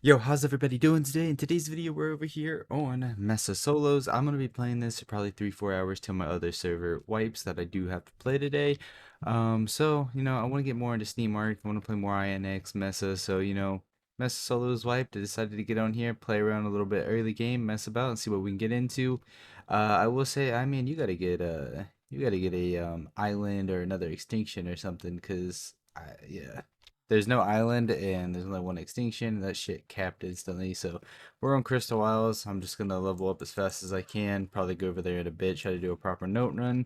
Yo, how's everybody doing today? In today's video, we're over here on Mesa Solos. I'm going to be playing this for probably 3-4 hours till my other server wipes that I do have to play today. I want to get more into Steam Arc. I want to play more INX, Mesa. Mesa Solos wiped. I decided to get on here, play around a little bit early game, mess about, and see what we can get into. I will say, I mean, you gotta get a island or another extinction or something, because, yeah. There's no island and there's only one extinction. That shit capped instantly. So we're on Crystal Isles. I'm just gonna level up as fast as I can. Probably go over there in a bit. Try to do a proper note run.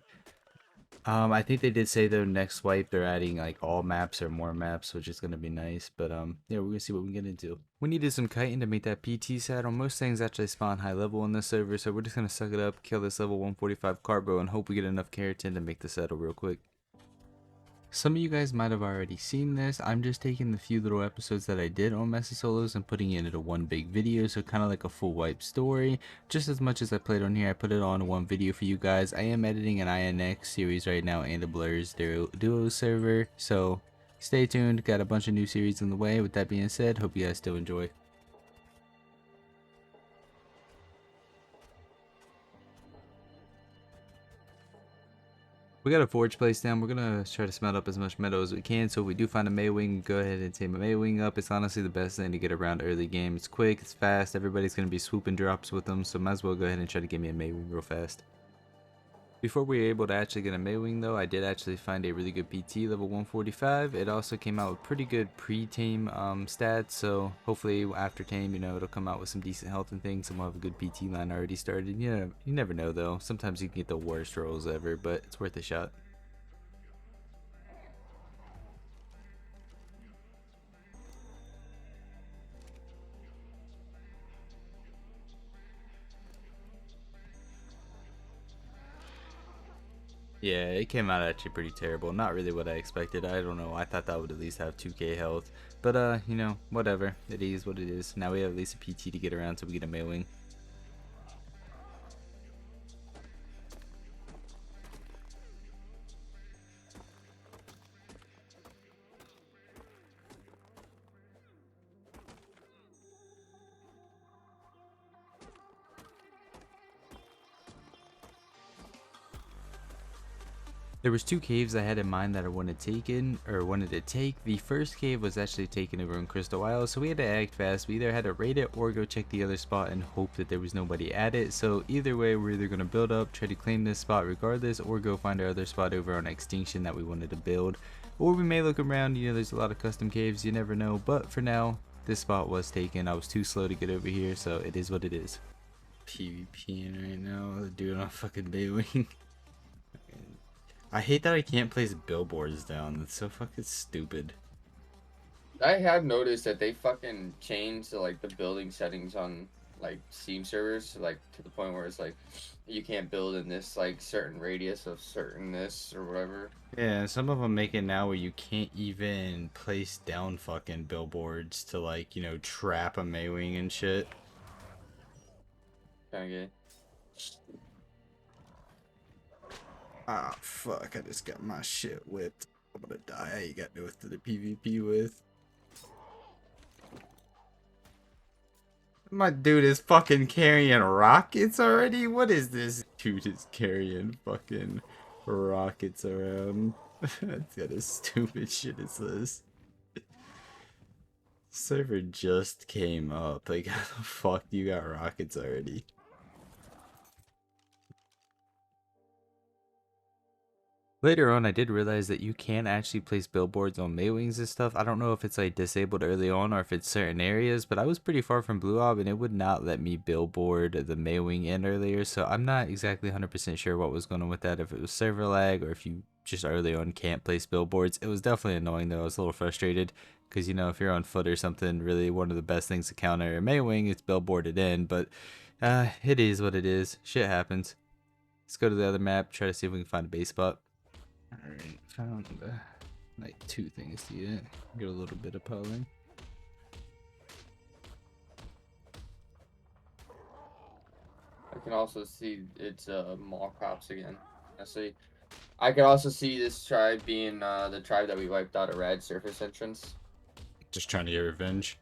I think they did say though next wipe they're adding like all maps or more maps, which is gonna be nice. Yeah, we're gonna see what we can get into. We needed some chitin to make that PT saddle. Most things actually spawn high level in this server, so we're just gonna suck it up, kill this level 145 carbo, and hope we get enough keratin to make the saddle real quick. Some of you guys might have already seen this. I'm just taking the few little episodes that I did on Mesa Solos and putting it into one big video, so kind of like a full wipe story. Just as much as I played on here, I put it on one video for you guys. I am editing an INX series right now and a Blur's Duo server, so stay tuned. Got a bunch of new series in the way. With that being said, hope you guys still enjoy. We got a forge place down. We're gonna try to smelt up as much metal as we can. So if we do find a Maywing, go ahead and tame a Maywing up. It's honestly the best thing to get around early game. It's quick, it's fast. Everybody's gonna be swooping drops with them, so might as well go ahead and try to get me a Maywing real fast. Before we were able to actually get a Maywing though, I did actually find a really good PT level 145. It also came out with pretty good pre-tame stats, so hopefully after tame, it'll come out with some decent health and things, and we'll have a good PT line already started. You never know though. Sometimes you can get the worst rolls ever, but it's worth a shot. Yeah, it came out actually pretty terrible. Not really what I expected. I don't know. I thought that would at least have 2k health. But, whatever. It is what it is. Now we have at least a PT to get around so we get a Maywing. There was two caves I had in mind that I wanted to take. The first cave was actually taken over in Crystal Isles, so we had to act fast. We either had to raid it or go check the other spot and hope that there was nobody at it. So either way, we're either gonna build up, try to claim this spot regardless, or go find our other spot over on Extinction that we wanted to build. Or we may look around, there's a lot of custom caves, you never know. But for now, this spot was taken. I was too slow to get over here, so it is what it is. PvPing right now, doing a fucking Baywing. I hate that I can't place billboards down. That's so fucking stupid. I have noticed that they fucking changed the building settings on Steam servers to the point where it's like you can't build in this certain radius of certain this or whatever. Yeah, some of them make it now where you can't even place down fucking billboards to trap a Maywing and shit. Kind of gay. Ah, fuck, I just got my shit whipped. I'm gonna die. I ain't got no to the PvP with. My dude is fucking carrying rockets already? What is this? Dude is carrying fucking rockets around. What kind of stupid shit is this? Server just came up. Like, how the fuck do you got rockets already? Later on, I did realize that you can actually place billboards on Maywings and stuff. I don't know if it's like disabled early on or if it's certain areas, but I was pretty far from Blue Ob and it would not let me billboard the Maywing in earlier, so I'm not exactly 100% sure what was going on with that, if it was server lag or if you just early on can't place billboards. It was definitely annoying though. I was a little frustrated because, if you're on foot or something, really one of the best things to counter a Maywing is billboarded in, but it is what it is. Shit happens. Let's go to the other map, try to see if we can find a base spot. Alright, found like 2 things to get. Get a little bit of polling. I can also see it's mall crops again. I can also see this tribe being the tribe that we wiped out at Rad Surface Entrance. Just trying to get revenge.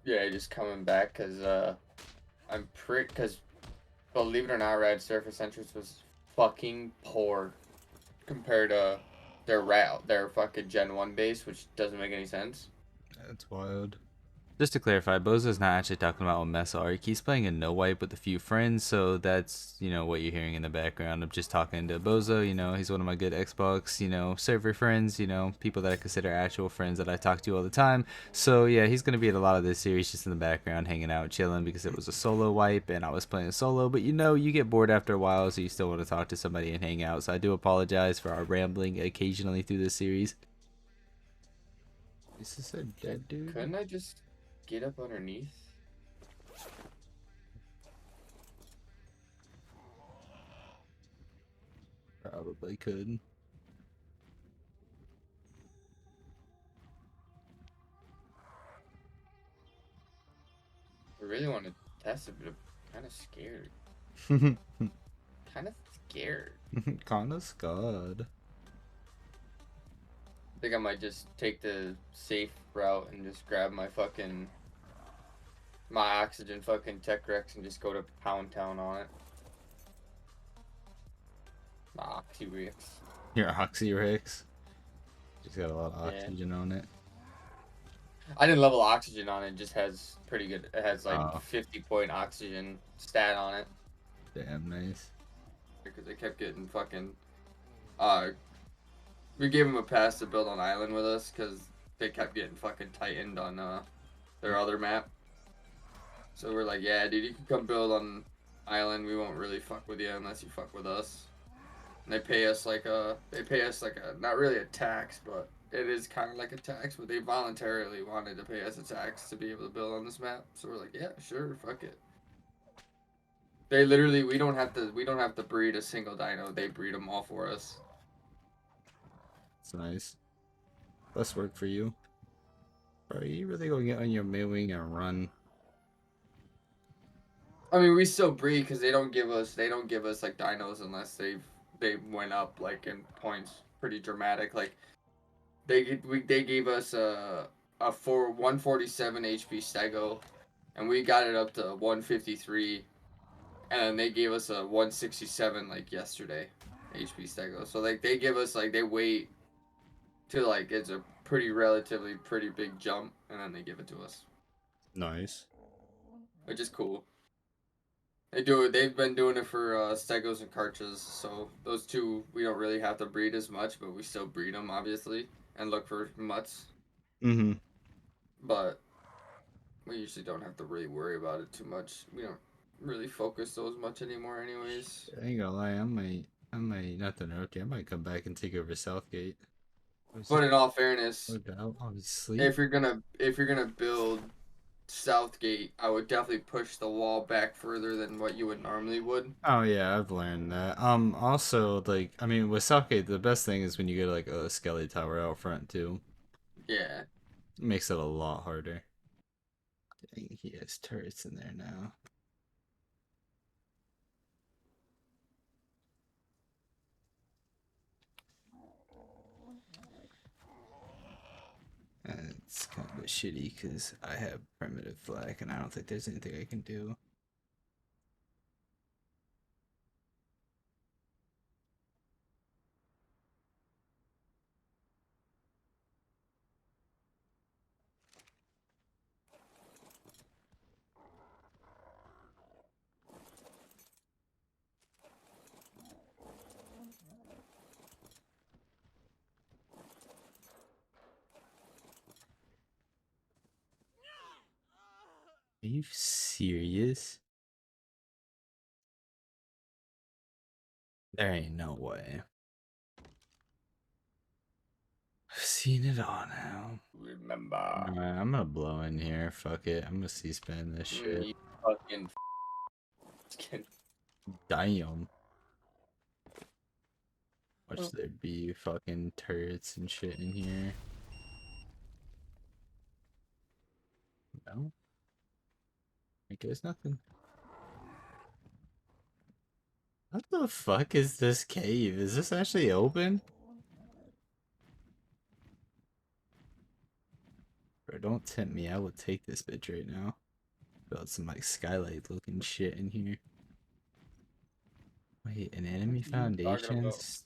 Yeah, just coming back because I'm pretty because believe it or not, Red Surface Entrance was fucking poor compared to their fucking Gen 1 base, which doesn't make any sense. That's wild. Just to clarify, Bozo's not actually talking about Mesa Arc. He's playing a no wipe with a few friends, so that's, what you're hearing in the background. I'm just talking to Bozo, he's one of my good Xbox, server friends, people that I consider actual friends that I talk to all the time. So yeah, he's gonna be at a lot of this series just in the background, hanging out, chilling, because it was a solo wipe and I was playing solo, but you get bored after a while, so you still want to talk to somebody and hang out. So I do apologize for our rambling occasionally through this series. Is this a dead dude? Couldn't I just get up underneath? Probably could. I really want to test it, but I'm kind of scared. Kind of scared. Kinda scared. I think I might just take the safe route and just grab my oxygen fucking Tech Rex and just go to Pound Town on it. My Oxy Rex. Your Oxyrix. Just got a lot of Yeah. oxygen on it. I didn't level oxygen on it, just has pretty good. It has like Oh, 50-point oxygen stat on it. damn nice. Because they kept getting fucking. Uh, we gave them a pass to build on island with us because they kept getting fucking tightened on their other map. So we're like, yeah, dude, you can come build on island. We won't really fuck with you unless you fuck with us. And they pay us like a, not really a tax, but it is kind of like a tax. But they voluntarily wanted to pay us a tax to be able to build on this map. So we're like, yeah, sure, fuck it. They literally, we don't have to breed a single dino. They breed them all for us. It's nice. Less work for you. Bro, you really gonna get on your main wing and run? I mean, we still breed because they don't give us like dinos unless they went up like in points pretty dramatic. Like they gave us a 147 HP Stego, and we got it up to 153, and then they gave us a 167 like yesterday HP Stego. So like they give us like they wait to like it's a relatively pretty big jump, and then they give it to us, Nice. which is cool. They do it. They've been doing it for Stegos and Karchas, so those two we don't really have to breed as much, but we still breed them obviously and look for mutts. Mm-hmm. But we usually don't have to really worry about it too much. We don't really focus those much anymore, anyways. I ain't gonna lie, I might, not to interrupt you, I might come back and take over Southgate. Was But this in all fairness, logged out? Oh, he's asleep? if you're gonna build Southgate, I would definitely push the wall back further than what you would normally would. Oh yeah, I've learned that. Also, like, I mean, with Southgate, the best thing is when you get like a skelly tower out front too. Yeah. It makes it a lot harder. Dang, he has turrets in there now. It's kind of shitty because I have primitive flag and I don't think there's anything I can do. Are you serious? There ain't no way. I've seen it all now. Remember. Alright, I'm gonna blow in here. Fuck it. I'm gonna C-SPAN this shit. You fucking Damn. Watch Oh. there be fucking turrets and shit in here. No? I guess nothing. What the fuck is this cave? Is this actually open? Bro, don't tempt me. I will take this bitch right now. Build some like skylight looking shit in here. Wait, an enemy You talking foundation? about?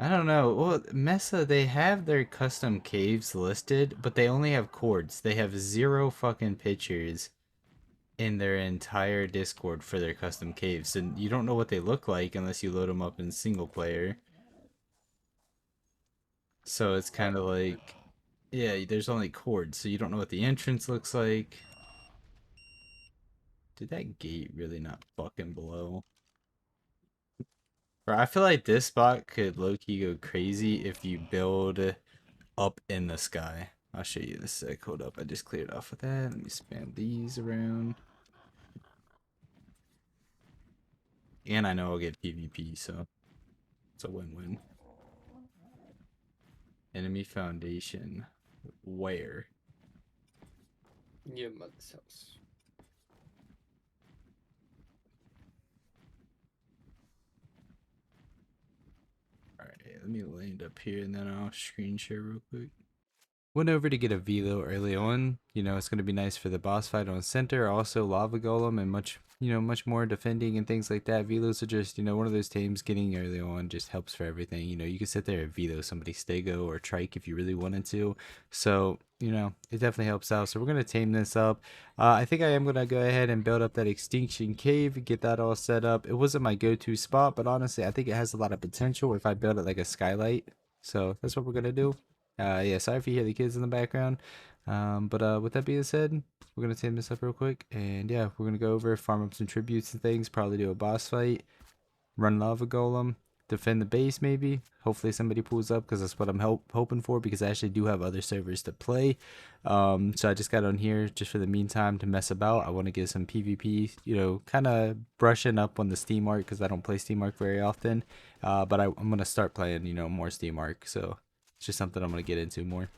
I don't know. Well, Mesa, they have their custom caves listed, but they only have cords. They have zero fucking pictures in their entire Discord for their custom caves, and you don't know what they look like unless you load them up in single player. So it's kind That's of weird. like, yeah, there's only cords, so you don't know what the entrance looks like. Did that gate really not fucking blow? Bro, I feel like this spot could low-key go crazy if you build up in the sky. I'll show you this sec. Hold up, I just cleared off with that. Let me spam these around. And I know I'll get PvP, so it's a win-win. Enemy foundation. Where? Your mother's house. Alright, let me land up here and then I'll screen share real quick. Went over to get a Velo early on. You know, it's going to be nice for the boss fight on center. Also, Lava Golem and much more defending and things like that. Velos are just, one of those teams getting early on just helps for everything. You can sit there and Velo somebody Stego or Trike if you really wanted to. So, it definitely helps out. So we're going to tame this up. I think I am going to go ahead and build up that Extinction Cave, get that all set up. It wasn't my go-to spot, but honestly, I think it has a lot of potential if I build it like a skylight. So that's what we're going to do. Yeah, sorry if you hear the kids in the background. But with that being said, we're gonna tame this up real quick, and yeah, we're gonna go over, farm up some tributes and things, probably do a boss fight, run lava golem, defend the base maybe. Hopefully somebody pulls up because that's what I'm hoping for, because I actually do have other servers to play. So I just got on here just for the meantime to mess about. I want to get some PvP, kind of brushing up on the Steam Arc because I don't play Steam Arc very often. But I'm gonna start playing, more Steam Arc, so it's just something I'm gonna get into more.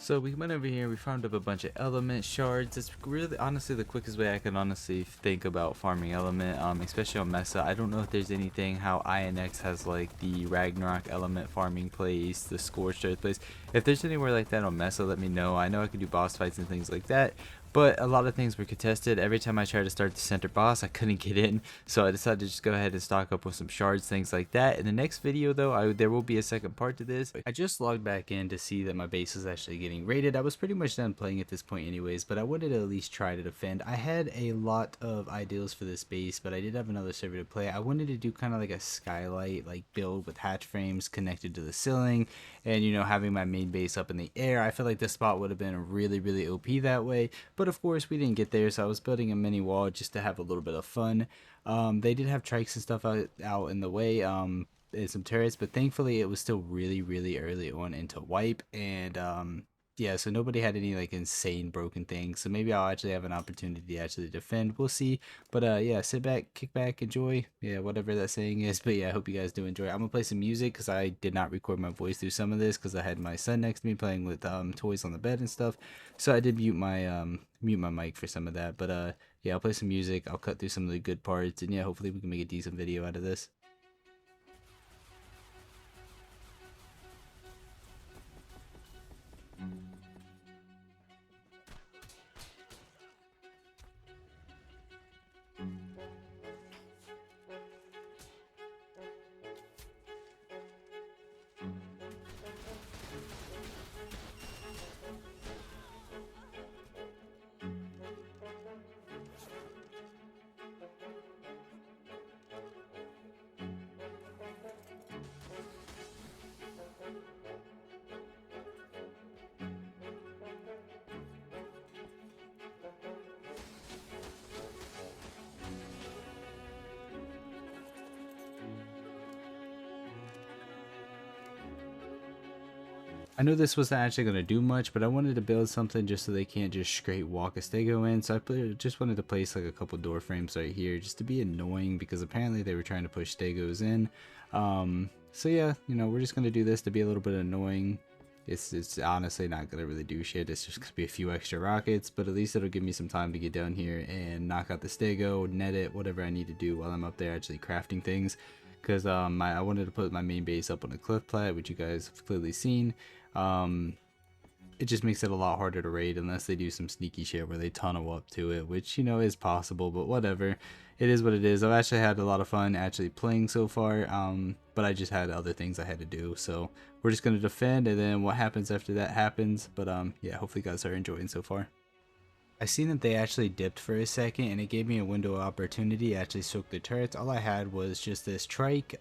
So we went over here, we farmed up a bunch of element shards. It's really honestly the quickest way I can honestly think about farming element, especially on Mesa. I don't know if there's anything how INX has like the Ragnarok element farming place, the Scorched Earth place. If there's anywhere like that on Mesa, let me know. I know I can do boss fights and things like that, but a lot of things were contested. Every time I tried to start the center boss, I couldn't get in, so I decided to just go ahead and stock up with some shards, things like that. In the next video though, there will be a second part to this. I just logged back in to see that my base is actually getting raided. I was pretty much done playing at this point anyways, but I wanted to at least try to defend. I had a lot of ideals for this base, but I did have another server to play. I wanted to do kind of like a skylight like build with hatch frames connected to the ceiling, and having my main main base up in the air. I feel like this spot would have been really OP that way, but of course we didn't get there, so I was building a mini wall just to have a little bit of fun. They did have trikes and stuff out in the way, and some turrets, but thankfully it was still really early on into wipe, and yeah, so nobody had any like insane broken things, so maybe I'll actually have an opportunity to actually defend. We'll see. But yeah, sit back, kick back, enjoy, yeah, whatever that saying is. But yeah, I hope you guys do enjoy. I'm gonna play some music because I did not record my voice through some of this because I had my son next to me playing with toys on the bed and stuff, so I did mute my mic for some of that. But yeah, I'll play some music, I'll cut through some of the good parts, and yeah, hopefully we can make a decent video out of this. I know this wasn't actually going to do much, but I wanted to build something just so they can't just straight walk a stego in. So just wanted to place like a couple door frames right here just to be annoying because apparently they were trying to push stegos in. So yeah, you know, we're just going to do this to be a little bit annoying. It's honestly not going to really do shit. It's just going to be a few extra rockets, but at least it'll give me some time to get down here and knock out the stego, net it, whatever I need to do while I'm up there actually crafting things. Because I wanted to put my main base up on a cliff plat, which you guys have clearly seen. It just makes it a lot harder to raid unless they do some sneaky shit where they tunnel up to it, which, you know, is possible, but whatever. It is what it is. I've actually had a lot of fun actually playing so far, but I just had other things I had to do, so we're just going to defend, and then what happens after that happens. But yeah, hopefully you guys are enjoying so far. I seen that they actually dipped for a second, and it gave me a window of opportunity to actually soak the turrets. All I had was just this trike,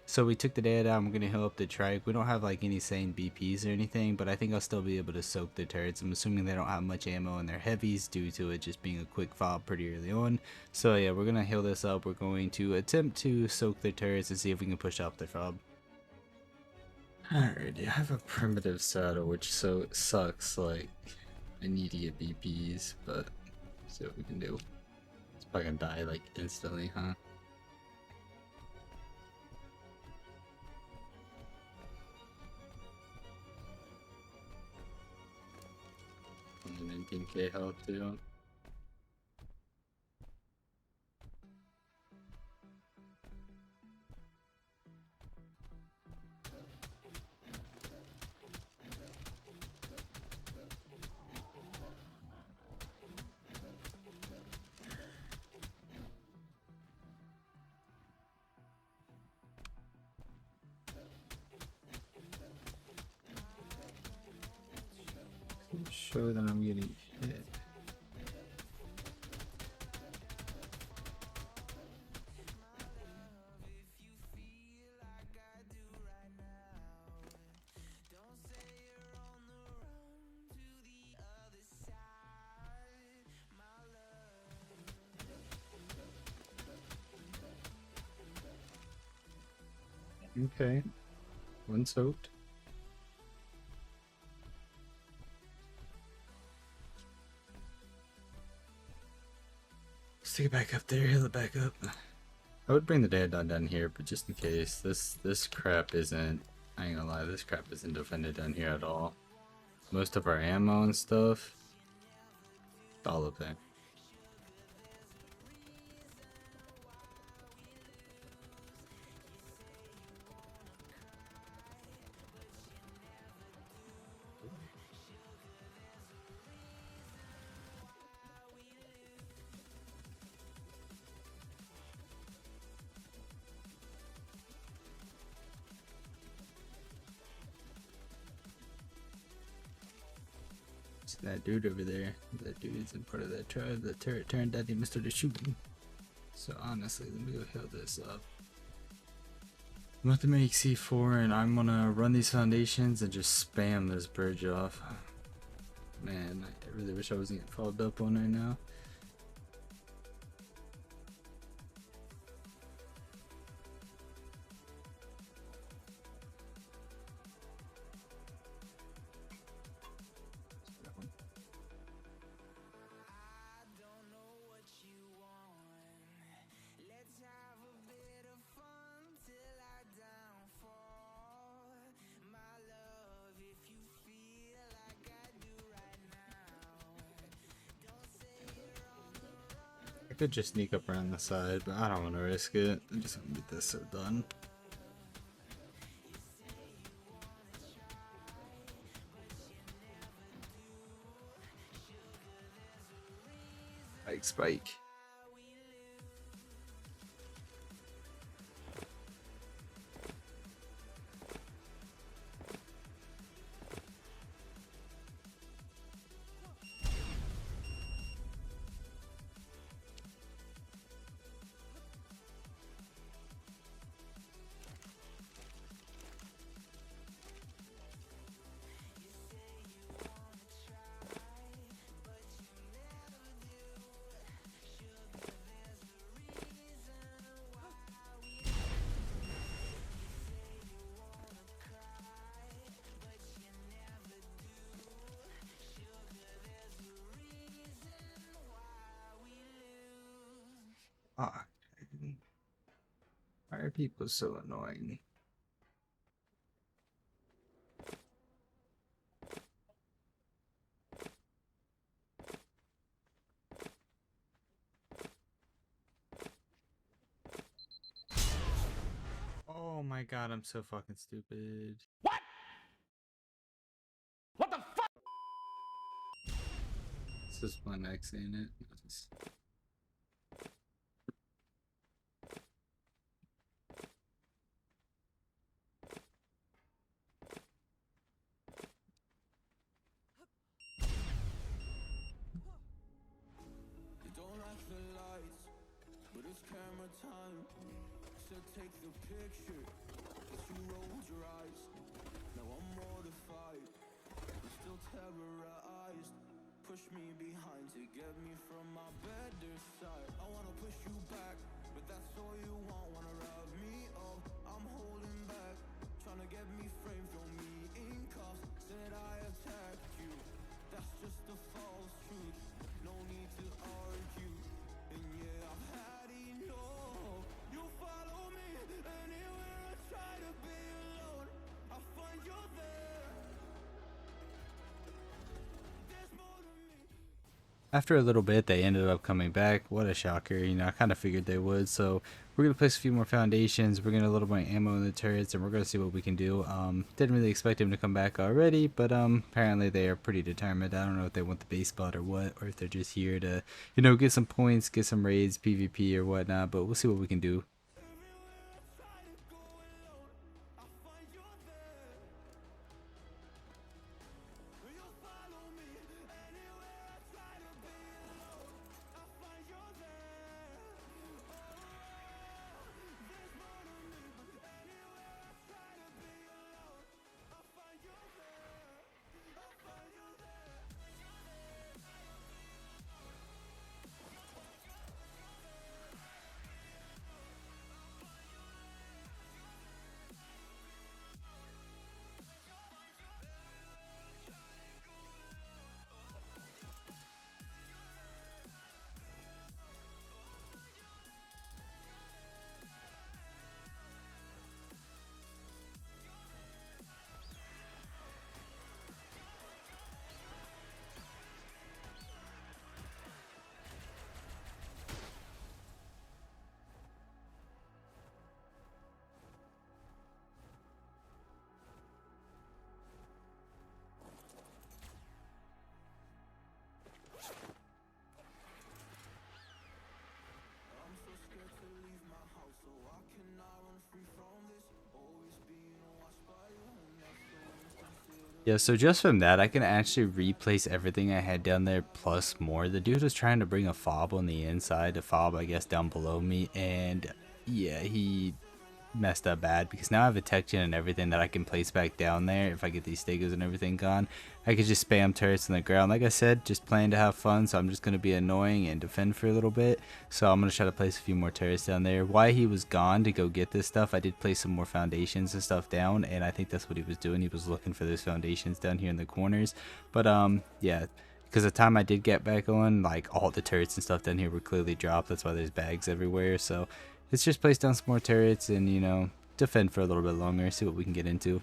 so we took the data out. I'm gonna heal up the trike. We don't have like any sane BPs or anything, but I think I'll still be able to soak the turrets. I'm assuming they don't have much ammo in their heavies due to it just being a quick fob pretty early on. So yeah, we're gonna heal this up. We're going to attempt to soak the turrets and see if we can push up the fob. Alrighty, I have a primitive saddle, which so sucks. Like, I need to get BPs, but see what we can do. It's probably gonna die like instantly, huh? 19k health too. Show that I'm getting hit. Okay, one soaked. Stick it back up there, heal it back up. I would bring the dad down here, but just in case, this crap isn't, I ain't gonna lie, this crap isn't defended down here at all. Most of our ammo and stuff, all of it. That dude over there, that dude isn't part of that tribe. The turret turned that he started shooting. So honestly, let me go heal this up. I'm about to make C4 and I'm gonna run these foundations and just spam this bridge off. Man, I really wish I wasn't getting followed up on right now. I could just sneak up around the side, but I don't want to risk it. I'm just gonna get this done. Spike. Ah, why are people so annoying? Oh my god, I'm so fucking stupid. What? What the fuck? This is my next, ain't it? You don't like the lights, but it's camera time. So take the picture, but you rolled your eyes. Now I'm mortified, I'm still terrorized. Push me behind to get me from my better side. I wanna push you back, but that's all you want. Wanna rub me up, I'm holding back. Trying to get me framed, throw me in cuffs. Said I attacked you, that's just a false truth. No need to argue, and yeah, I've had enough. You follow me anywhere I try to be alone. I find you there. There's more to me. After a little bit, they ended up coming back. What a shocker. You know, I kind of figured they would. So we're going to place a few more foundations. We're going to a little more ammo in the turrets, and we're going to see what we can do. Didn't really expect him to come back already, but apparently they are pretty determined. I don't know if they want the base spot or what, or if they're just here to, you know, get some points, get some raids, PvP or whatnot, but we'll see what we can do. Yeah, so just from that, I can actually replace everything I had down there plus more. The dude was trying to bring a fob on the inside, a fob, I guess, down below me, and yeah, he messed up bad, because now I have a tech gen and everything that I can place back down there. If I get these stegos and everything gone, I could just spam turrets on the ground. Like I said, just playing to have fun, so I'm just going to be annoying and defend for a little bit. So I'm going to try to place a few more turrets down there. While he was gone to go get this stuff, I did place some more foundations and stuff down, and I think that's what he was doing. He was looking for those foundations down here in the corners. But yeah, because the time I did get back on, like, all the turrets and stuff down here were clearly dropped. That's why there's bags everywhere. So let's just place down some more turrets and, you know, defend for a little bit longer, see what we can get into.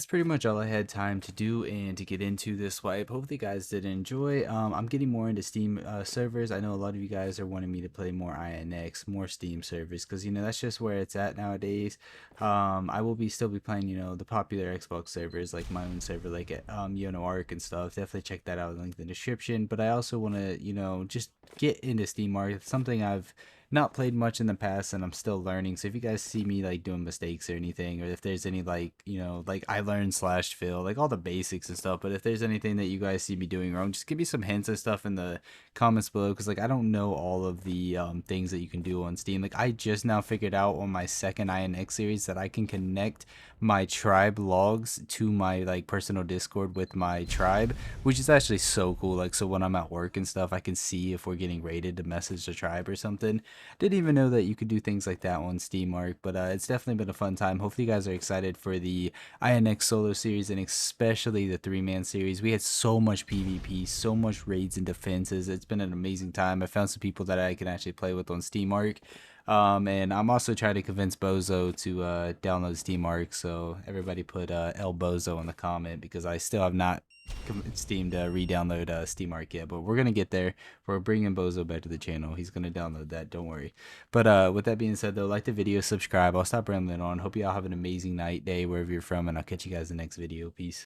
that's pretty much all I had time to do and to get into this wipe. Hopefully you guys did enjoy. I'm getting more into Steam servers. I know a lot of you guys are wanting me to play more INX, more Steam servers, because that's just where it's at nowadays. I will still be playing the popular Xbox servers, like my own server, like at YoNo Ark and stuff. Definitely check that out, link in the description. But I also want to just get into Steam Ark. It's something I've not played much in the past and I'm still learning. So if you guys see me like doing mistakes or anything, or if there's any like like I learned slash fail, like all the basics and stuff, but if there's anything that you guys see me doing wrong, just give me some hints and stuff in the comments below, because like I don't know all of the things that you can do on Steam. Like I just now figured out on my second INX series that I can connect my tribe logs to my like personal Discord with my tribe, which is actually so cool. Like, so when I'm at work and stuff, I can see if we're getting raided to message the tribe or something. Didn't even know that you could do things like that on Steam Arc, but it's definitely been a fun time. Hopefully you guys are excited for the INX solo series and especially the 3-man series. We had so much PvP, so much raids and defenses. It's been an amazing time. I found some people that I can actually play with on Steam Arc. And I'm also trying to convince Bozo to download Steam Arc, so everybody put El Bozo in the comment, because I still have not Steam to re-download Steam Arc yet, but we're gonna get there. We're bringing Bozo back to the channel. He's gonna download that, don't worry. But with that being said, though, like the video, subscribe. I'll stop rambling on. Hope you all have an amazing night, day, wherever you're from, and I'll catch you guys in the next video. Peace.